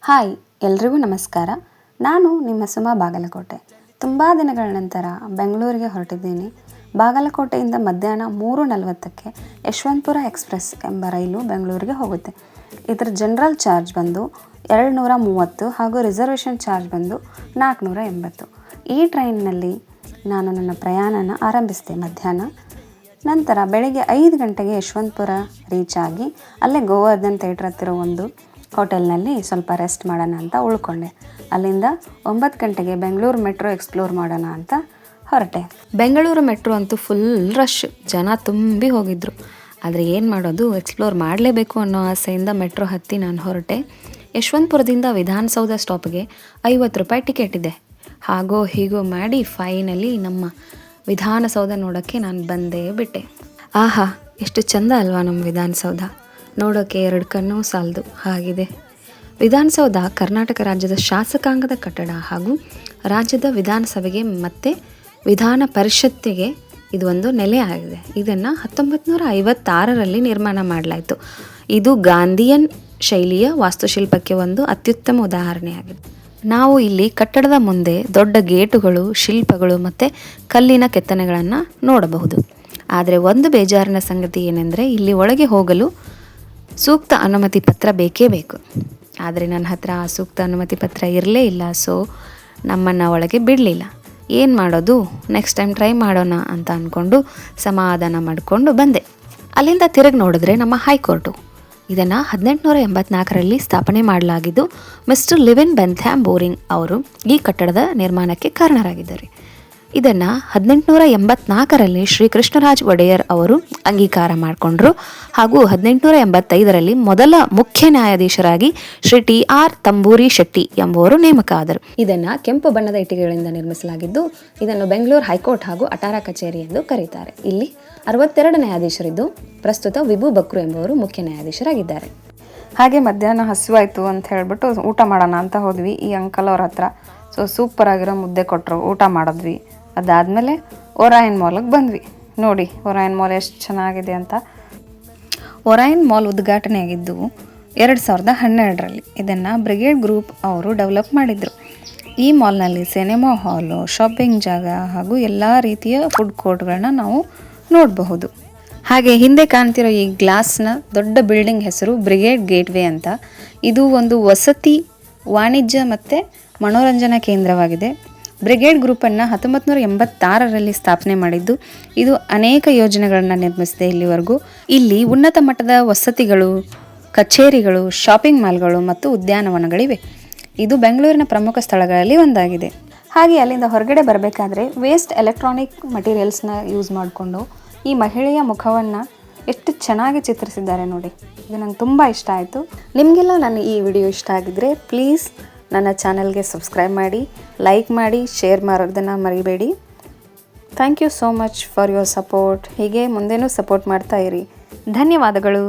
Hi ಎಲ್ರಿಗೂ ನಮಸ್ಕಾರ. ನಾನು ನಿಮ್ಮ ಸುಮಾ ಬಾಗಲಕೋಟೆ. ತುಂಬ ದಿನಗಳ ನಂತರ ಬೆಂಗಳೂರಿಗೆ ಹೊರಟಿದ್ದೀನಿ. ಬಾಗಲಕೋಟೆಯಿಂದ ಮಧ್ಯಾಹ್ನ 3:40ಕ್ಕೆ ಯಶವಂತಪುರ ಎಕ್ಸ್ಪ್ರೆಸ್ ಎಂಬ ರೈಲು ಬೆಂಗಳೂರಿಗೆ ಹೋಗುತ್ತೆ. ಇದರ ಜನರಲ್ ಚಾರ್ಜ್ ಬಂದು 230 ಹಾಗೂ ರಿಸರ್ವೇಷನ್ ಚಾರ್ಜ್ ಬಂದು 480. ಈ ಟ್ರೈನ್ನಲ್ಲಿ ನಾನು ನನ್ನ ಪ್ರಯಾಣನ ಆರಂಭಿಸಿದೆ ಮಧ್ಯಾಹ್ನ. ನಂತರ ಬೆಳಗ್ಗೆ 5 ಗಂಟೆಗೆ ಯಶವಂತಪುರ ರೀಚ್ ಆಗಿ ಅಲ್ಲೇ ಗೋವರ್ಧನ್ ಥಿಯೇಟ್ರ್ ಹತ್ತಿರ ಒಂದು ಹೋಟೆಲ್ನಲ್ಲಿ ಸ್ವಲ್ಪ ರೆಸ್ಟ್ ಮಾಡೋಣ ಅಂತ ಉಳ್ಕೊಂಡೆ. ಅಲ್ಲಿಂದ 9 ಗಂಟೆಗೆ ಬೆಂಗಳೂರು ಮೆಟ್ರೋ ಎಕ್ಸ್ಪ್ಲೋರ್ ಮಾಡೋಣ ಅಂತ ಹೊರಟೆ. ಬೆಂಗಳೂರು ಮೆಟ್ರೋ ಅಂತೂ ಫುಲ್ ರಶ್, ಜನ ತುಂಬಿ ಹೋಗಿದ್ರು. ಆದರೆ ಏನು ಮಾಡೋದು, ಎಕ್ಸ್ಪ್ಲೋರ್ ಮಾಡಲೇಬೇಕು ಅನ್ನೋ ಆಸೆಯಿಂದ ಮೆಟ್ರೋ ಹತ್ತಿ ನಾನು ಹೊರಟೆ. ಯಶವಂತಪುರದಿಂದ ವಿಧಾನಸೌಧ ಸ್ಟಾಪ್ಗೆ 50 ರೂಪಾಯಿ ಟಿಕೆಟ್ ಇದೆ. ಹಾಗೋ ಹೀಗೋ ಮಾಡಿ ಫೈನಲಿ ನಮ್ಮ ವಿಧಾನಸೌಧ ನೋಡೋಕ್ಕೆ ನಾನು ಬಂದೇ ಬಿಟ್ಟೆ. ಆಹಾ, ಎಷ್ಟು ಚಂದ ಅಲ್ವಾ ನಮ್ಮ ವಿಧಾನಸೌಧ. ನೋಡೋಕ್ಕೆ 2 ಕಣ್ಣು ಸಾಲದು ಹಾಗಿದೆ. ವಿಧಾನಸೌಧ ಕರ್ನಾಟಕ ರಾಜ್ಯದ ಶಾಸಕಾಂಗದ ಕಟ್ಟಡ ಹಾಗೂ ರಾಜ್ಯದ ವಿಧಾನಸಭೆಗೆ ಮತ್ತು ವಿಧಾನ ಪರಿಷತ್ತಿಗೆ ಇದು ಒಂದು ನೆಲೆ ಆಗಿದೆ. ಇದನ್ನು 1956ರಲ್ಲಿ ನಿರ್ಮಾಣ ಮಾಡಲಾಯಿತು. ಇದು ಗಾಂಧಿಯನ್ ಶೈಲಿಯ ವಾಸ್ತುಶಿಲ್ಪಕ್ಕೆ ಒಂದು ಅತ್ಯುತ್ತಮ ಉದಾಹರಣೆಯಾಗಿದೆ. ನಾವು ಇಲ್ಲಿ ಕಟ್ಟಡದ ಮುಂದೆ ದೊಡ್ಡ ಗೇಟುಗಳು, ಶಿಲ್ಪಗಳು ಮತ್ತು ಕಲ್ಲಿನ ಕೆತ್ತನೆಗಳನ್ನು ನೋಡಬಹುದು. ಆದರೆ ಒಂದು ಬೇಜಾರಿನ ಸಂಗತಿ ಏನೆಂದರೆ ಇಲ್ಲಿ ಒಳಗೆ ಹೋಗಲು ಸೂಕ್ತ ಅನುಮತಿ ಪತ್ರ ಬೇಕೇ ಬೇಕು. ಆದರೆ ನನ್ನ ಹತ್ರ ಆ ಸೂಕ್ತ ಅನುಮತಿ ಪತ್ರ ಇರಲೇ ಇಲ್ಲ. ಸೊ ನಮ್ಮನ್ನು ಒಳಗೆ ಬಿಡಲಿಲ್ಲ. ಏನು ಮಾಡೋದು, ನೆಕ್ಸ್ಟ್ ಟೈಮ್ ಟ್ರೈ ಮಾಡೋಣ ಅಂತ ಅಂದ್ಕೊಂಡು ಸಮಾಧಾನ ಮಾಡಿಕೊಂಡು ಬಂದೆ. ಅಲ್ಲಿಂದ ತಿರುಗಿ ನೋಡಿದ್ರೆ ನಮ್ಮ ಹೈಕೋರ್ಟು. ಇದನ್ನು 1884ರಲ್ಲಿ ಸ್ಥಾಪನೆ ಮಾಡಲಾಗಿದ್ದು ಮಿಸ್ಟರ್ ಲಿವಿನ್ ಬೆಂಥ್ಯಾಮ್ ಬೋರಿಂಗ್ ಅವರು ಈ ಕಟ್ಟಡದ ನಿರ್ಮಾಣಕ್ಕೆ ಕಾರಣರಾಗಿದ್ದಾರೆ. ಇದನ್ನು 1884ರಲ್ಲಿ ಶ್ರೀ ಕೃಷ್ಣರಾಜ ಒಡೆಯರ್ ಅವರು ಅಂಗೀಕಾರ ಮಾಡಿಕೊಂಡ್ರು ಹಾಗೂ 1885ರಲ್ಲಿ ಮೊದಲ ಮುಖ್ಯ ನ್ಯಾಯಾಧೀಶರಾಗಿ ಶ್ರೀ TR ತಂಬೂರಿ ಶೆಟ್ಟಿ ಎಂಬುವರು ನೇಮಕ ಆದರು. ಇದನ್ನು ಕೆಂಪು ಬಣ್ಣದ ಇಟ್ಟಿಗೆಗಳಿಂದ ನಿರ್ಮಿಸಲಾಗಿದ್ದು ಇದನ್ನು ಬೆಂಗಳೂರು ಹೈಕೋರ್ಟ್ ಹಾಗೂ ಅಟಾರ ಕಚೇರಿ ಎಂದು ಕರೀತಾರೆ. ಇಲ್ಲಿ 62 ನ್ಯಾಯಾಧೀಶರಿದ್ದು ಪ್ರಸ್ತುತ ವಿಭು ಬಕ್ರು ಎಂಬುವರು ಮುಖ್ಯ ನ್ಯಾಯಾಧೀಶರಾಗಿದ್ದಾರೆ. ಹಾಗೆ ಮಧ್ಯಾಹ್ನ ಹಸಿವಾಯಿತು ಅಂತ ಹೇಳಿಬಿಟ್ಟು ಊಟ ಮಾಡೋಣ ಅಂತ ಹೋದ್ವಿ ಈ ಅಂಕಲ್ ಅವ್ರ ಹತ್ರ. ಸೊ ಸೂಪರ್ ಆಗಿರೋ ಮುದ್ದೆ ಕೊಟ್ಟರು, ಊಟ ಮಾಡಿದ್ವಿ. ಅದಾದಮೇಲೆ ಒರಾಯನ್ ಮಾಲ್ಗೆ ಬಂದ್ವಿ. ನೋಡಿ ಒರಾಯನ್ ಮಾಲ್ ಎಷ್ಟು ಚೆನ್ನಾಗಿದೆ ಅಂತ. ಒರಾಯನ್ ಮಾಲ್ ಉದ್ಘಾಟನೆ ಆಗಿದ್ದು 2012ರಲ್ಲಿ. ಇದನ್ನು ಬ್ರಿಗೇಡ್ ಗ್ರೂಪ್ ಅವರು ಡೆವಲಪ್ ಮಾಡಿದರು. ಈ ಮಾಲ್ನಲ್ಲಿ ಸಿನಿಮಾ ಹಾಲು, ಶಾಪಿಂಗ್ ಜಾಗ ಹಾಗೂ ಎಲ್ಲ ರೀತಿಯ ಫುಡ್ ಕೋರ್ಟ್ಗಳನ್ನ ನಾವು ನೋಡಬಹುದು. ಹಾಗೆ ಹಿಂದೆ ಕಾಣ್ತಿರೋ ಈ ಗ್ಲಾಸ್ನ ದೊಡ್ಡ ಬಿಲ್ಡಿಂಗ್ ಹೆಸರು ಬ್ರಿಗೇಡ್ ಗೇಟ್ವೇ ಅಂತ. ಇದು ಒಂದು ವಸತಿ, ವಾಣಿಜ್ಯ ಮತ್ತು ಮನೋರಂಜನಾ ಕೇಂದ್ರವಾಗಿದೆ. ಬ್ರಿಗೇಡ್ ಗ್ರೂಪನ್ನು 1986ರಲ್ಲಿ ಸ್ಥಾಪನೆ ಮಾಡಿದ್ದು. ಇದು ಅನೇಕ ಯೋಜನೆಗಳನ್ನು ನಿರ್ಮಿಸಿದೆ ಇಲ್ಲಿವರೆಗೂ. ಇಲ್ಲಿ ಉನ್ನತ ಮಟ್ಟದ ವಸತಿಗಳು, ಕಚೇರಿಗಳು, ಶಾಪಿಂಗ್ ಮಾಲ್ಗಳು ಮತ್ತು ಉದ್ಯಾನವನಗಳಿವೆ. ಇದು ಬೆಂಗಳೂರಿನ ಪ್ರಮುಖ ಸ್ಥಳಗಳಲ್ಲಿ ಒಂದಾಗಿದೆ. ಹಾಗೆ ಅಲ್ಲಿಂದ ಹೊರಗಡೆ ಬರಬೇಕಾದ್ರೆ ವೇಸ್ಟ್ ಎಲೆಕ್ಟ್ರಾನಿಕ್ ಮಟೀರಿಯಲ್ಸ್ನ ಯೂಸ್ ಮಾಡಿಕೊಂಡು ಈ ಮಹಿಳೆಯ ಮುಖವನ್ನು ಎಷ್ಟು ಚೆನ್ನಾಗಿ ಚಿತ್ರಿಸಿದ್ದಾರೆ ನೋಡಿ. ಇದು ನಂಗೆ ತುಂಬ ಇಷ್ಟ ಆಯಿತು. ನಿಮಗೆಲ್ಲ ನನ್ನ ಈ ವಿಡಿಯೋ ಇಷ್ಟ ಆಗಿದ್ದರೆ ಪ್ಲೀಸ್ ನನ್ನ ಚಾನಲ್ಗೆ ಸಬ್ಸ್ಕ್ರೈಬ್ ಮಾಡಿ, ಲೈಕ್ ಮಾಡಿ, ಶೇರ್ ಮಾಡೋದನ್ನು ಮರಿಬೇಡಿ. Thank you so much for your support. ಹೀಗೆ ಮುಂದೆನೂ ಸಪೋರ್ಟ್ ಮಾಡ್ತಾ ಇರಿ. ಧನ್ಯವಾದಗಳು.